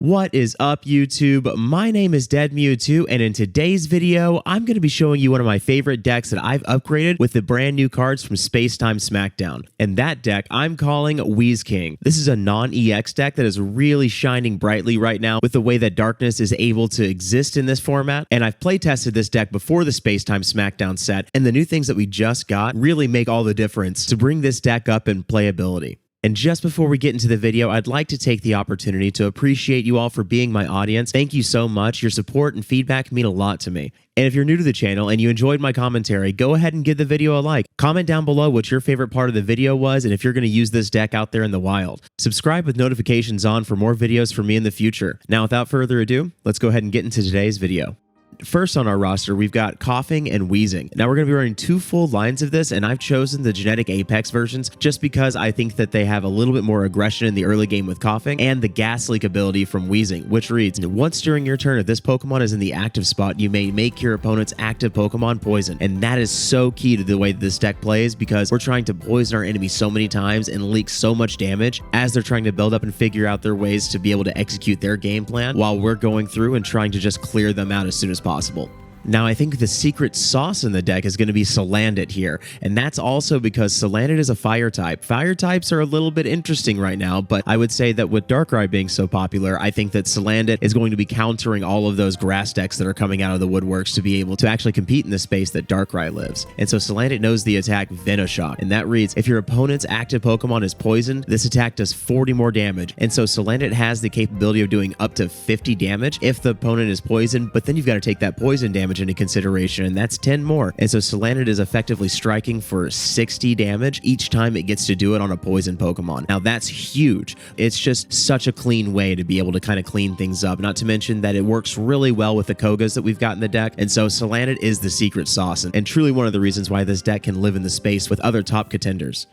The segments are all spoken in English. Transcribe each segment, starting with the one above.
What is up, YouTube? My name is Dead Mewtwo, and in today's video, I'm going to be showing you one of my favorite decks that I've upgraded with the brand new cards from SpaceTime Smackdown. And that deck I'm calling WeezKing. This is a non-EX deck that is really shining brightly right now with the way that Darkness is able to exist in this format. And I've playtested this deck before the SpaceTime Smackdown set, and the new things that we just got really make all the difference to bring this deck up in playability. And just before we get into the video, I'd like to take the opportunity to appreciate you all for being my audience. Thank you so much. Your support and feedback mean a lot to me. And if you're new to the channel and you enjoyed my commentary, go ahead and give the video a like. Comment down below what your favorite part of the video was and if you're going to use this deck out there in the wild. Subscribe with notifications on for more videos from me in the future. Now, without further ado, let's go ahead and get into today's video. First on our roster, we've got Coughing and Wheezing. Now we're going to be running two full lines of this, and I've chosen the Genetic Apex versions just because I think that they have a little bit more aggression in the early game with Coughing and the Gas Leak ability from Wheezing, which reads, once during your turn, if this Pokemon is in the active spot, you may make your opponent's active Pokemon poison. And that is so key to the way that this deck plays because we're trying to poison our enemy so many times and leak so much damage as they're trying to build up and figure out their ways to be able to execute their game plan while we're going through and trying to just clear them out as soon as possible. Now, I think the secret sauce in the deck is going to be Salandit here, and that's also because Salandit is a fire type. Fire types are a little bit interesting right now, but I would say that with Darkrai being so popular, I think that Salandit is going to be countering all of those grass decks that are coming out of the woodworks to be able to actually compete in the space that Darkrai lives. And so Salandit knows the attack Venoshock, and that reads, if your opponent's active Pokemon is poisoned, this attack does 40 more damage. And so Salandit has the capability of doing up to 50 damage if the opponent is poisoned, but then you've got to take that poison damage into consideration, and that's 10 more. And so Salandit is effectively striking for 60 damage each time it gets to do it on a poison Pokemon. Now that's huge. It's just such a clean way to be able to kind of clean things up, not to mention that it works really well with the Kogas that we've got in the deck. And so Salandit is the secret sauce and truly one of the reasons why this deck can live in the space with other top contenders.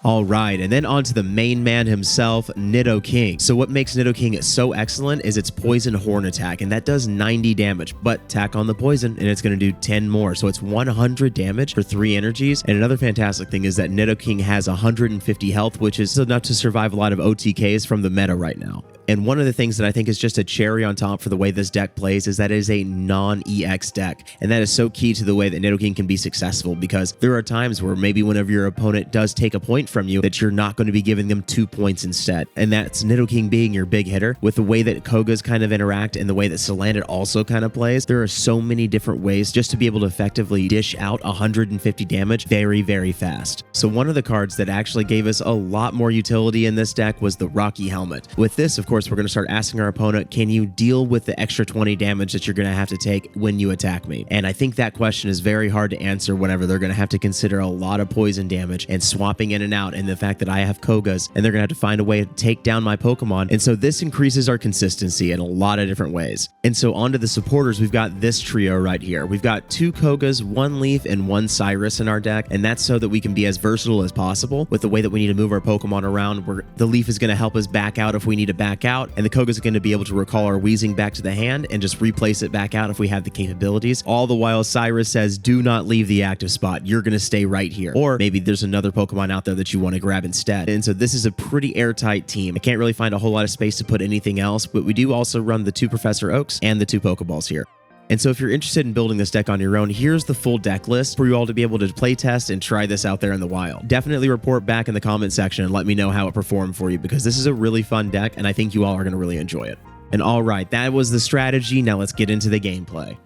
All right, and then on to the main man himself, Nidoking. So what makes Nidoking so excellent is its Poison Horn attack, and that does 90 damage, but tack on the poison, and it's going to do 10 more. So it's 100 damage for 3 energies. And another fantastic thing is that Nidoking has 150 health, which is enough to survive a lot of OTKs from the meta right now. And one of the things that I think is just a cherry on top for the way this deck plays is that it is a non-EX deck. And that is so key to the way that Nidoking can be successful because there are times where maybe whenever your opponent does take a point from you that you're not going to be giving them 2 points instead. And that's Nidoking being your big hitter. With the way that Kogas kind of interact and the way that Salandit also kind of plays, there are so many different ways just to be able to effectively dish out 150 damage very, very fast. So one of the cards that actually gave us a lot more utility in this deck was the Rocky Helmet. With this, of course, we're going to start asking our opponent, can you deal with the extra 20 damage that you're going to have to take when you attack me? And I think that question is very hard to answer whenever they're going to have to consider a lot of poison damage and swapping in and out, and the fact that I have Kogas and they're going to have to find a way to take down my Pokemon. And so this increases our consistency in a lot of different ways. And so onto the supporters, we've got this trio right here. We've got 2 Kogas, 1 Leaf, and 1 Cyrus in our deck, and that's so that we can be as versatile as possible with the way that we need to move our Pokemon around, where the Leaf is going to help us back out if we need to back out, and the Kogas is going to be able to recall our Wheezing back to the hand and just replace it back out if we have the capabilities. All the while Cyrus says, do not leave the active spot. You're going to stay right here. Or maybe there's another Pokemon out there that you want to grab instead. And so this is a pretty airtight team. I can't really find a whole lot of space to put anything else, but we do also run the 2 Professor Oaks and the 2 Pokeballs here. And so if you're interested in building this deck on your own, here's the full deck list for you all to be able to play test and try this out there in the wild. Definitely report back in the comment section and let me know how it performed for you because this is a really fun deck and I think you all are going to really enjoy it. And all right, that was the strategy. Now let's get into the gameplay.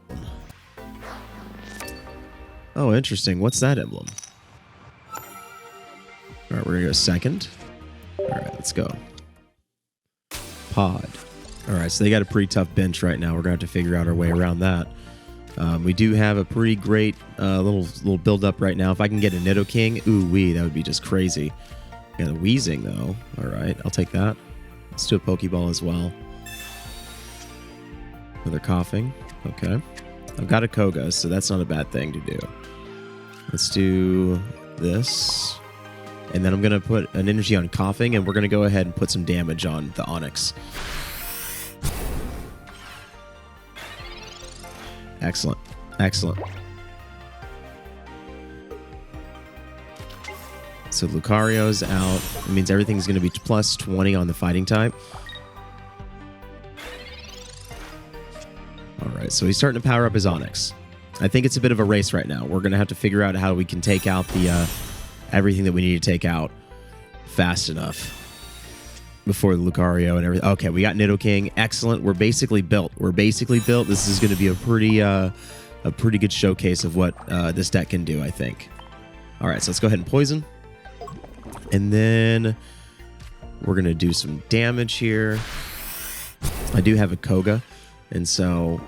Oh, interesting. What's that emblem? All right, we're going to go second. All right, let's go. Pod. All right, so they got a pretty tough bench right now. We're going to have to figure out our way around that. We do have a pretty great little build up right now. If I can get a Nidoking, ooh-wee, that would be just crazy. Got a Wheezing, though. All right, I'll take that. Let's do a Pokeball as well. Another Coughing. Okay. I've got a Koga, so that's not a bad thing to do. Let's do this. And then I'm going to put an energy on Coughing, and we're going to go ahead and put some damage on the Onix. Excellent. Excellent. So Lucario's out. It means everything's going to be plus 20 on the fighting type. right, so he's starting to power up his Onyx. I think it's a bit of a race right now. We're going to have to figure out how we can take out the everything that we need to take out fast enough before the Lucario and everything. Okay, we got Nidoking. Excellent. We're basically built. This is going to be a pretty good showcase of what this deck can do, I think. All right, so let's go ahead and poison. And then we're going to do some damage here. I do have a Koga, and so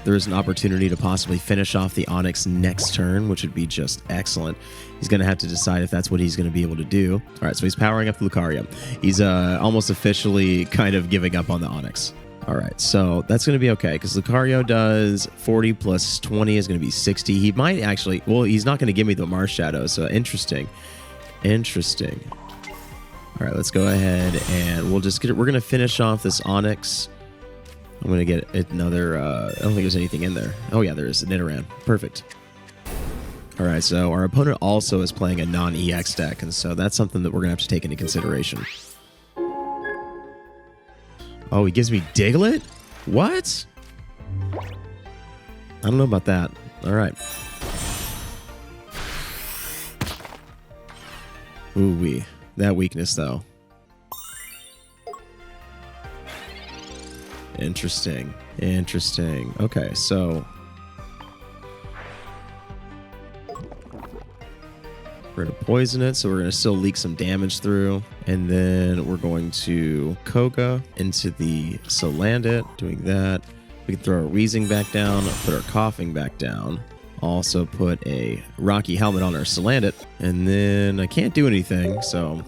there is an opportunity to possibly finish off the Onyx next turn, which would be just excellent. He's going to have to decide if that's what he's going to be able to do. All right, so he's powering up the Lucario. He's almost officially kind of giving up on the Onyx. All right, so that's going to be okay because Lucario does 40 plus 20 is going to be 60. He might actually, well, he's not going to give me the Mars Shadow, so interesting. Interesting. All right, let's go ahead and we'll just get it. We're going to finish off this Onyx. I'm going to get another, I don't think there's anything in there. Oh yeah, there is, a Nidoran. Perfect. All right, so our opponent also is playing a non-EX deck, and so that's something that we're going to have to take into consideration. Oh, he gives me Diglett? What? I don't know about that. All right. Ooh-wee. That weakness, though. Interesting. Interesting. Okay, so we're going to poison it, so we're going to still leak some damage through. And then we're going to Koga into the Salandit, doing that. We can throw our Weezing back down, put our Coughing back down. Also put a Rocky Helmet on our Salandit. And then I can't do anything, so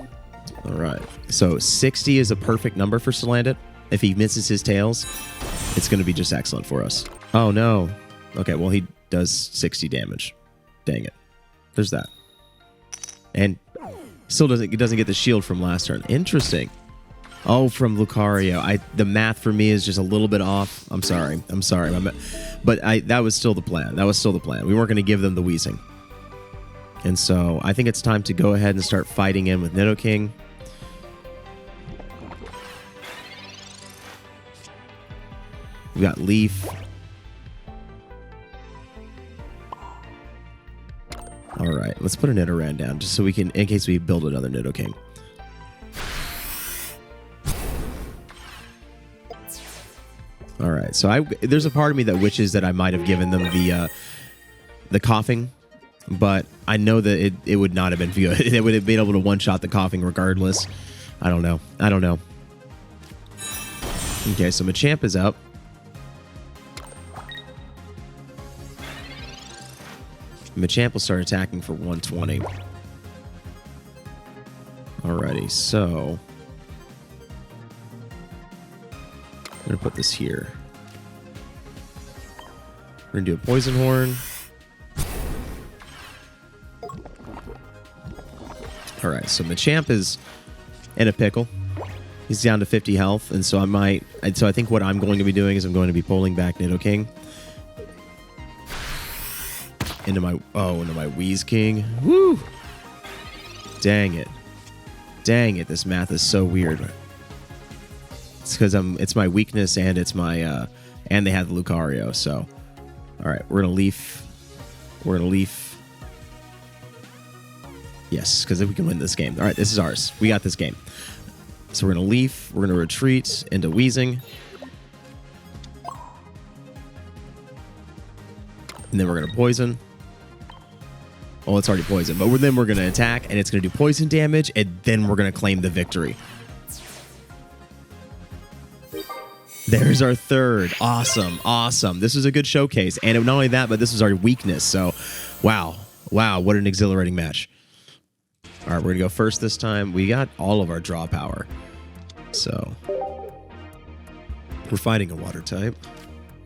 all right. So 60 is a perfect number for Salandit. If he misses his tails, it's going to be just excellent for us. Oh, no. Okay, well, he does 60 damage. Dang it. There's that. And still doesn't get the shield from last turn. Interesting. Oh, from Lucario. The math for me is just a little bit off. I'm sorry. But that was still the plan. We weren't going to give them the Weezing. And so I think it's time to go ahead and start fighting in with Nidoking. We got Leaf. All right, let's put a Nidoran down just so we can, in case we build another Nidoking. All right, so there's a part of me that wishes that I might have given them the Coughing, but I know that it would not have been good. It would have been able to one-shot the Coughing regardless. I don't know. Okay, so Machamp is up. Machamp will start attacking for 120. Alrighty, so I'm going to put this here. We're going to do a Poison Horn. Alright, so Machamp is in a pickle. He's down to 50 health, and so I think what I'm going to be doing is I'm going to be pulling back Nidoking into my WeezKing. Woo! Dang it, this math is so weird. It's because it's my weakness and it's my and they have the Lucario, so alright, we're gonna leaf. Yes, because if we can win this game. Alright, this is ours. We got this game. So we're gonna leaf, we're gonna retreat into Weezing. And then we're gonna poison. Oh, it's already poison, but then we're going to attack, and it's going to do poison damage, and then we're going to claim the victory. There's our third. Awesome. This was a good showcase, and not only that, but this was our weakness, so wow, what an exhilarating match. All right, we're going to go first this time. We got all of our draw power, so we're fighting a water type.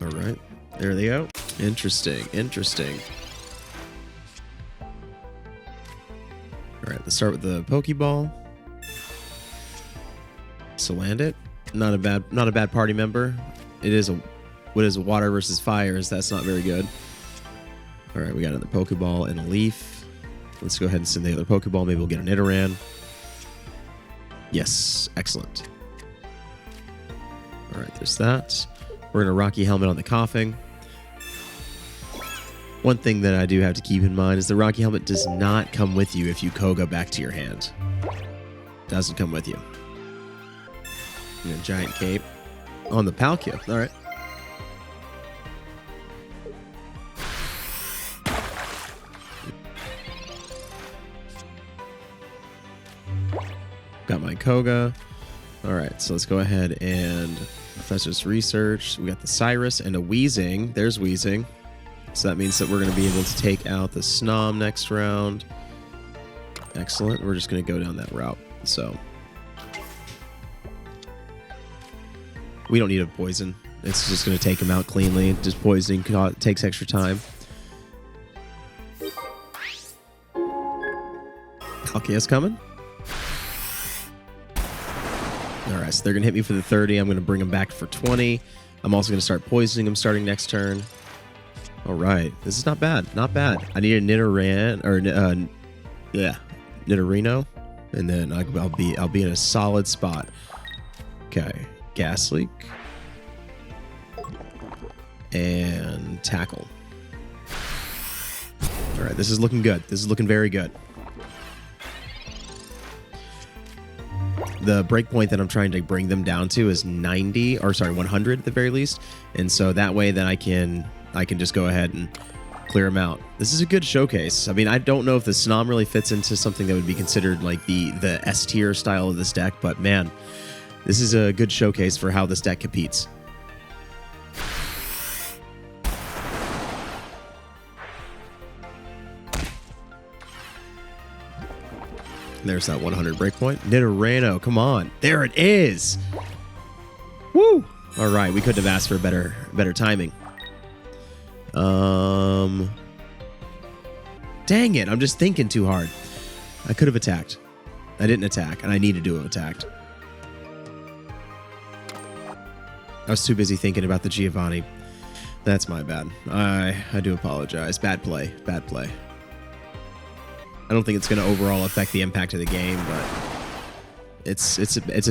All right, there they go. Interesting. All right, let's start with the Pokeball. Salandit, not a bad party member. It is what is a water versus fire? That's not very good. All right, we got another Pokeball and a Leaf. Let's go ahead and send the other Pokeball. Maybe we'll get a Nidoran. Yes, excellent. All right, there's that. We're gonna Rocky Helmet on the Coughing. One thing that I do have to keep in mind is the Rocky Helmet does not come with you if you Koga back to your hand. Doesn't come with you. And a giant cape on the Palkia. All right. Got my Koga. All right, so let's go ahead and Professor's Research. We got the Cyrus and a WeezKing. There's WeezKing. So that means that we're going to be able to take out the Snom next round. Excellent. We're just going to go down that route. So we don't need a poison. It's just going to take him out cleanly. Just poisoning takes extra time. Palkia's coming. All right, so they're going to hit me for the 30. I'm going to bring them back for 20. I'm also going to start poisoning them starting next turn. All right, this is not bad. Not bad. I need a Nidorino, and then I'll be in a solid spot. Okay, Gas Leak and Tackle. All right, this is looking good. This is looking very good. The breakpoint that I'm trying to bring them down to is 90, or sorry, 100 at the very least, and so that way then I can just go ahead and clear them out. This is a good showcase. I mean, I don't know if the Snom really fits into something that would be considered like the S tier style of this deck, but man, this is a good showcase for how this deck competes. There's that 100 breakpoint. Nidorino, come on. There it is. Woo! All right, we couldn't have asked for better timing. Dang it, I'm just thinking too hard. I could have attacked. I didn't attack, and I needed to have attacked. I was too busy thinking about the Giovanni. That's my bad. I do apologize. Bad play. Bad play. I don't think it's going to overall affect the impact of the game, but it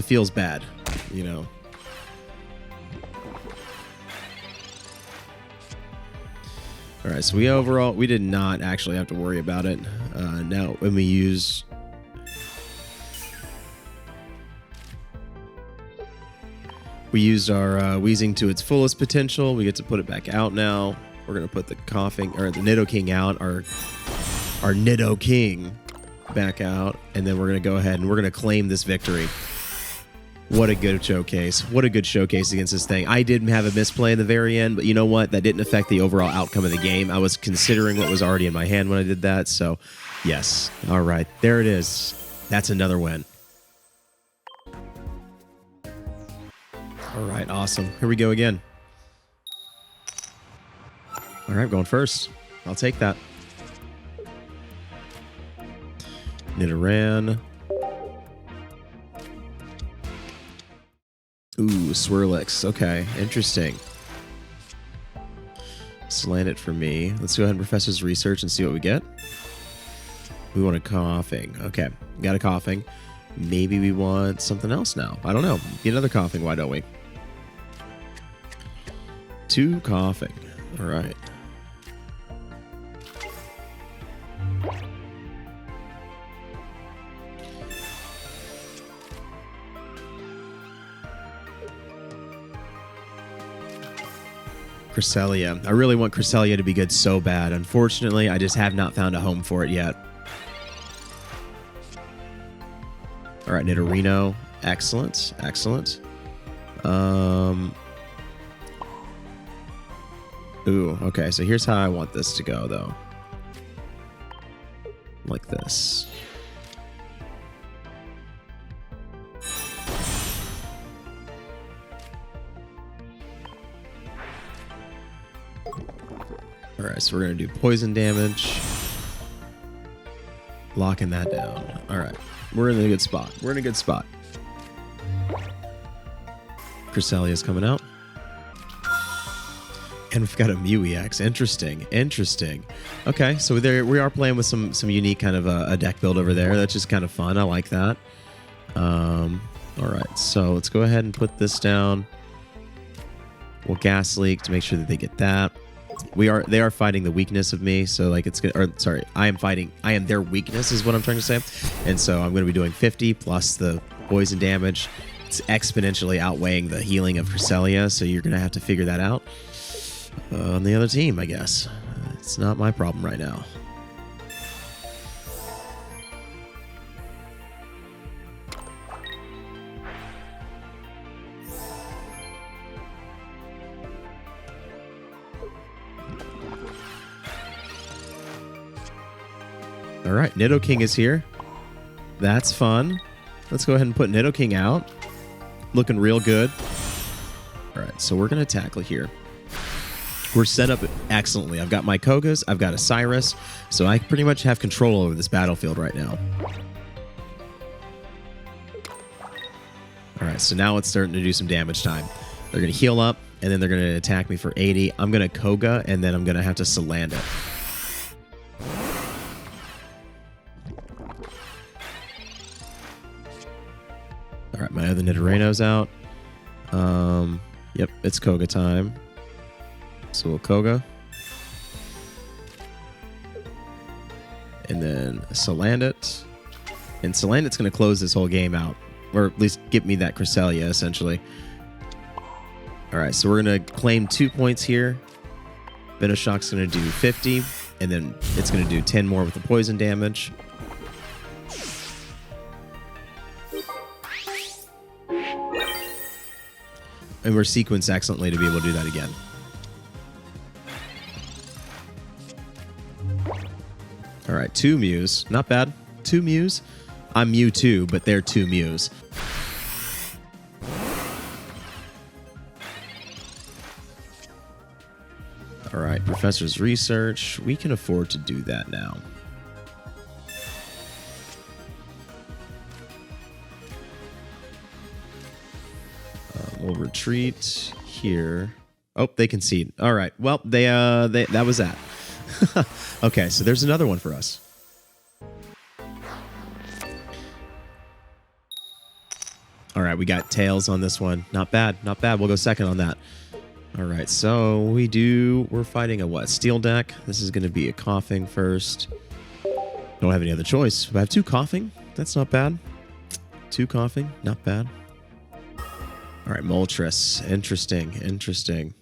feels bad, you know. All right, so we did not actually have to worry about it. Now, when we used our WeezKing to its fullest potential, we get to put it back out now. We're going to put the Nidoking out, our Nidoking back out, and then we're going to go ahead and we're going to claim this victory. What a good showcase. What a good showcase against this thing. I did have a misplay in the very end, but you know what? That didn't affect the overall outcome of the game. I was considering what was already in my hand when I did that, so yes. All right, there it is. That's another win. All right, awesome. Here we go again. All right, going first. I'll take that. Nidoran. Ooh, Swirlix. Okay, interesting. Salandit for me. Let's go ahead and Professor's Research and see what we get. We want a Coughing. Okay, got a Coughing. Maybe we want something else now. I don't know. Get another Coughing, why don't we? 2 Coughing. All right. Cresselia. I really want Cresselia to be good so bad. Unfortunately, I just have not found a home for it yet. All right, Nidorino. Excellent. Excellent. Ooh, okay. So here's how I want this to go, though. Like this. All right, so we're going to do poison damage. Locking that down. All right, we're in a good spot. We're in a good spot. Cresselia's coming out. And we've got a Mew EX. Interesting. Interesting. Okay, so there we are playing with some unique kind of a deck build over there. That's just kind of fun. I like that. All right, so let's go ahead and put this down. We'll Gas Leak to make sure that they get that. They are fighting the weakness of me, so like it's gonna, or sorry, I am their weakness is what I'm trying to say. And so I'm going to be doing 50 plus the poison damage. It's exponentially outweighing the healing of Cresselia, so you're going to have to figure that out on the other team, I guess. It's not my problem right now. All right, Nidoking is here. That's fun. Let's go ahead and put Nidoking out. Looking real good. All right, so we're going to tackle here. We're set up excellently. I've got my Kogas. I've got a Cyrus. So I pretty much have control over this battlefield right now. All right, so now it's starting to do some damage time. They're going to heal up, and then they're going to attack me for 80. I'm going to Koga, and then I'm going to have to Salandit. All right, my other Nidorino's out. Yep, it's Koga time. So we'll Koga. And then Salandit. And Salandit's going to close this whole game out. Or at least get me that Cresselia, essentially. All right, so we're going to claim 2 points here. Venoshock's going to do 50. And then it's going to do 10 more with the poison damage. And we're sequenced excellently to be able to do that again. All right, 2 Mews. Not bad. 2 Mews. I'm Mewtwo, but they're 2 Mews. All right, Professor's Research. We can afford to do that now. We'll retreat here. Oh, they concede. All right. Well, that was that. Okay, so there's another one for us. All right, we got Tails on this one. Not bad. Not bad. We'll go second on that. All right, so we're fighting a what? Steel deck. This is going to be a Coughing first. Don't have any other choice. I have 2 Coughing. That's not bad. 2 Coughing. Not bad. All right, Moltres. Interesting. Interesting.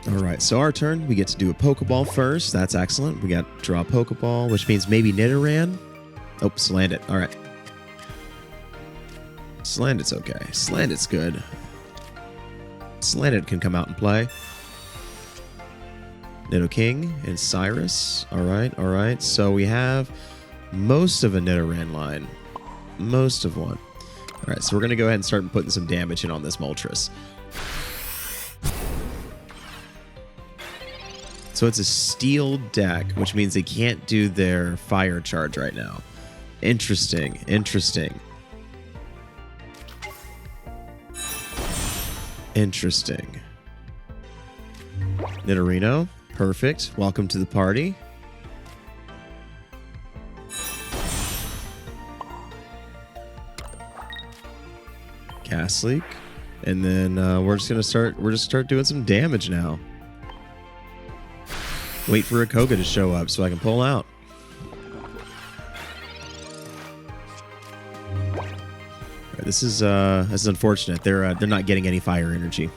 All right, so our turn. We get to do a Pokeball first. That's excellent. We got draw a Pokeball, which means maybe Nidoran. Oh, Salandit. All right. Salandit's okay. Salandit's good. Salandit can come out and play. Nidoking and Cyrus. All right, all right. So we have most of a Nidoran line. Most of one. All right, so we're going to go ahead and start putting some damage in on this Moltres. So it's a steel deck, which means they can't do their fire charge right now. Interesting, interesting. Interesting. Nidorino, perfect. Welcome to the party. Gas leak, and then we're just gonna start doing some damage now. Wait for a Koga to show up so I can pull out. Right, this is unfortunate. They're not getting any fire energy.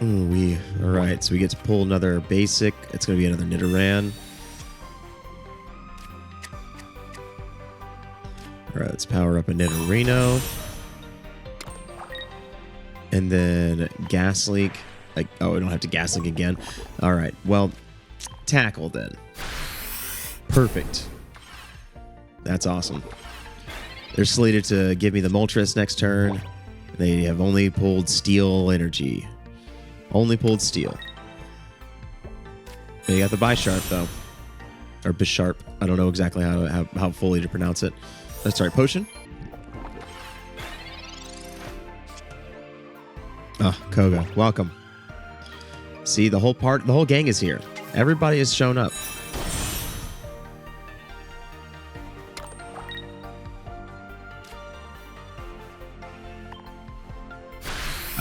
Ooh, all right. So we get to pull another basic. It's gonna be another Nidoran. All right, let's power up a Nidorino. And then Gas Leak. Oh, we don't have to Gas Leak again. All right, well, Tackle then. Perfect. That's awesome. They're slated to give me the Moltres next turn. They have only pulled Steel Energy. Only pulled Steel. They got the Bisharp, though. Or Bisharp. I don't know exactly how fully to pronounce it. Sorry, Potion. Oh, Koga, welcome. See, the whole gang is here. Everybody has shown up.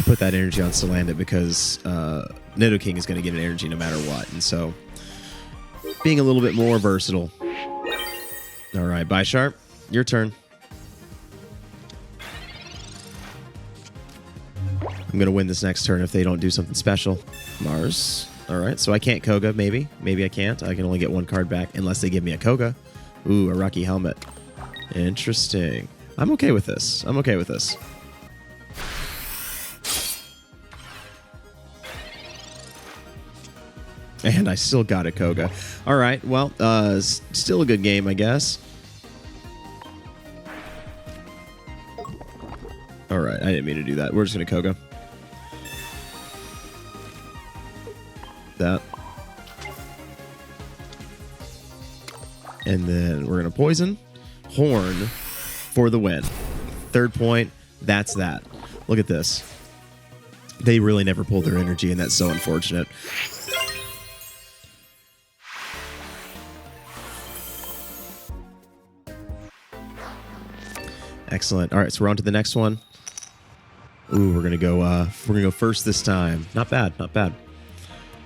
put that energy on Salandit because Nidoking is going to get an energy no matter what. And so being a little bit more versatile. All right, Bisharp, your turn. I'm going to win this next turn if they don't do something special. Mars. All right, so I can't Koga, maybe. Maybe I can't. I can only get one card back unless they give me a Koga. Ooh, a Rocky Helmet. Interesting. I'm okay with this. I'm okay with this. And I still got a Koga. All right, well, still a good game, I guess. All right, I didn't mean to do that. We're just going to Koga. That. And then we're going to Poison. Horn for the win. Third point. That's that. Look at this. They really never pulled their energy, and that's so unfortunate. Excellent. All right, so we're on to the next one. Ooh, we're gonna go first this time. Not bad, not bad.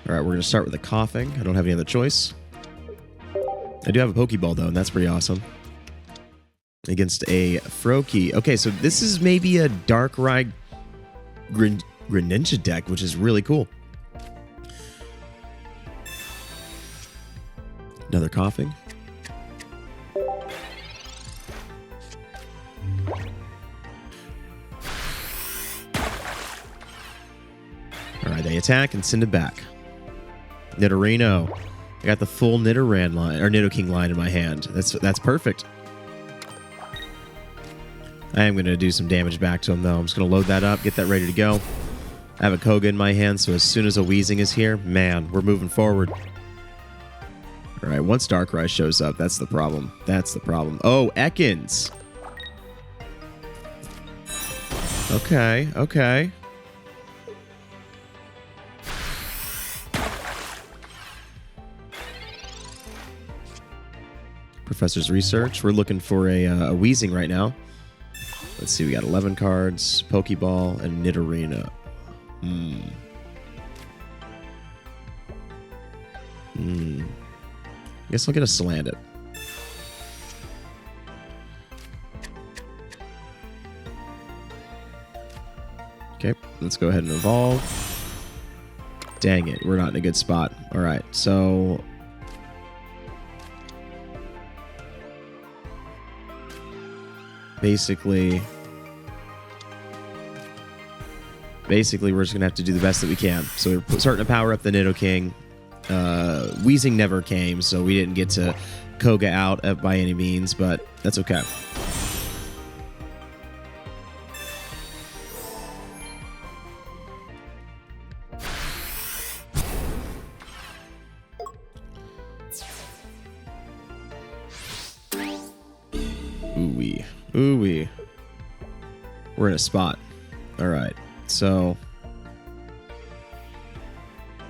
All right, we're gonna start with a Coughing. I don't have any other choice. I do have a Pokeball though, and that's pretty awesome. Against a Froakie. Okay, so this is maybe a Darkrai Greninja deck, which is really cool. Another Coughing. All right, they attack and send it back. Nidorino. I got the full Nidoran line, or Nidoking line in my hand. That's perfect. I am going to do some damage back to him, though. I'm just going to load that up, get that ready to go. I have a Koga in my hand, so as soon as a WeezKing is here, man, we're moving forward. All right, once Darkrai shows up, that's the problem. That's the problem. Oh, Ekans. Okay, okay. Professor's Research. We're looking for a WeezKing right now. Let's see, we got 11 cards, Pokeball, and Nidorino. I guess I'll get a Salandit. Okay, let's go ahead and evolve. Dang it, we're not in a good spot. All right, so basically we're just gonna have to do the best that we can. So we're starting to power up the Nidoking. WeezKing never came, so we didn't get to Koga out by any means, but that's okay. Ooh-wee. Ooh-wee. We're in a spot. All right. So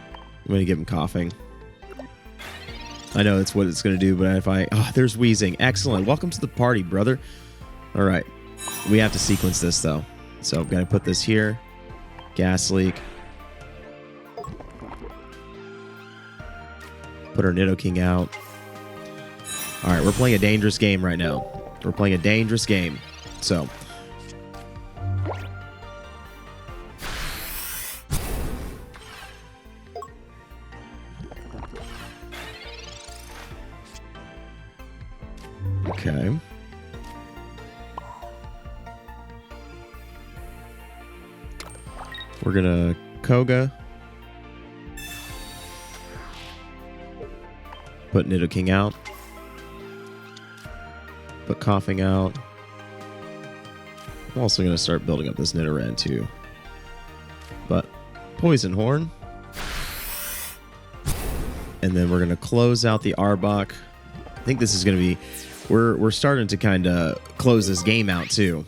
I'm going to give him Coughing. I know that's what it's going to do, but if I... Oh, there's WeezKing. Excellent. Welcome to the party, brother. All right. We have to sequence this, though. So I'm going to put this here. Gas Leak. Put our Nidoking out. All right. We're playing a dangerous game right now. We're playing a dangerous game. So... Okay. We're gonna Koga. Put Nidoking out. Put Coughing out. I'm also gonna start building up this Nidoran too. But Poison Horn. And then we're gonna close out the Arbok. I think this is gonna be... We're starting to kind of close this game out, too.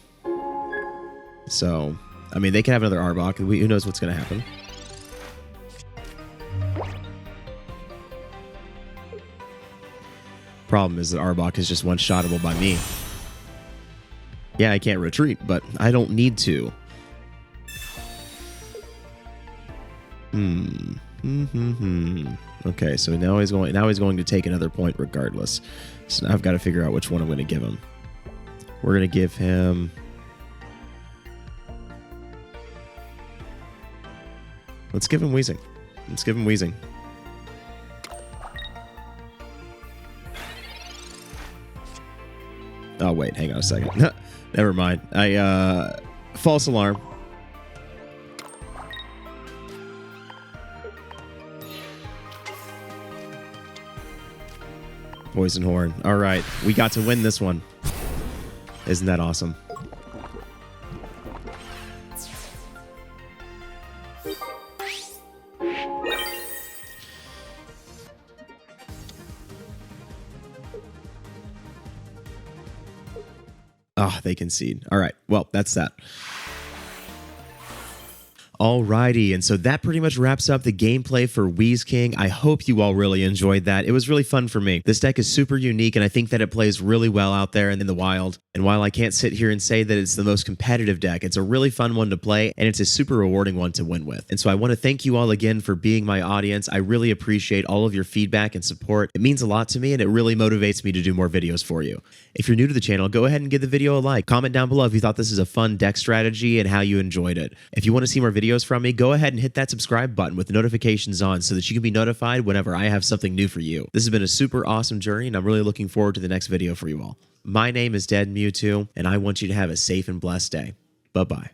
So, I mean, they can have another Arbok. Who knows what's going to happen? Problem is that Arbok is just one-shottable by me. Yeah, I can't retreat, but I don't need to. Okay, so now he's going to take another point regardless. So now I've got to figure out which one I'm going to give him. We're going to give him... Let's give him WeezKing. Let's give him WeezKing. Oh, wait, hang on a second. Never mind. False alarm. Poison Horn. All right, we got to win this one. Isn't that awesome? Ah, they concede. All right, well, that's that. Alrighty, and so that pretty much wraps up the gameplay for WeezKing. I hope you all really enjoyed that. It was really fun for me. This deck is super unique, and I think that it plays really well out there and in the wild. And while I can't sit here and say that it's the most competitive deck, it's a really fun one to play, and it's a super rewarding one to win with. And so I want to thank you all again for being my audience. I really appreciate all of your feedback and support. It means a lot to me, and it really motivates me to do more videos for you. If you're new to the channel, go ahead and give the video a like. Comment down below if you thought this is a fun deck strategy and how you enjoyed it. If you want to see more videos from me, go ahead and hit that subscribe button with the notifications on so that you can be notified whenever I have something new for you. This has been a super awesome journey, and I'm really looking forward to the next video for you all. My name is Dead Mewtwo, and I want you to have a safe and blessed day. Bye-bye.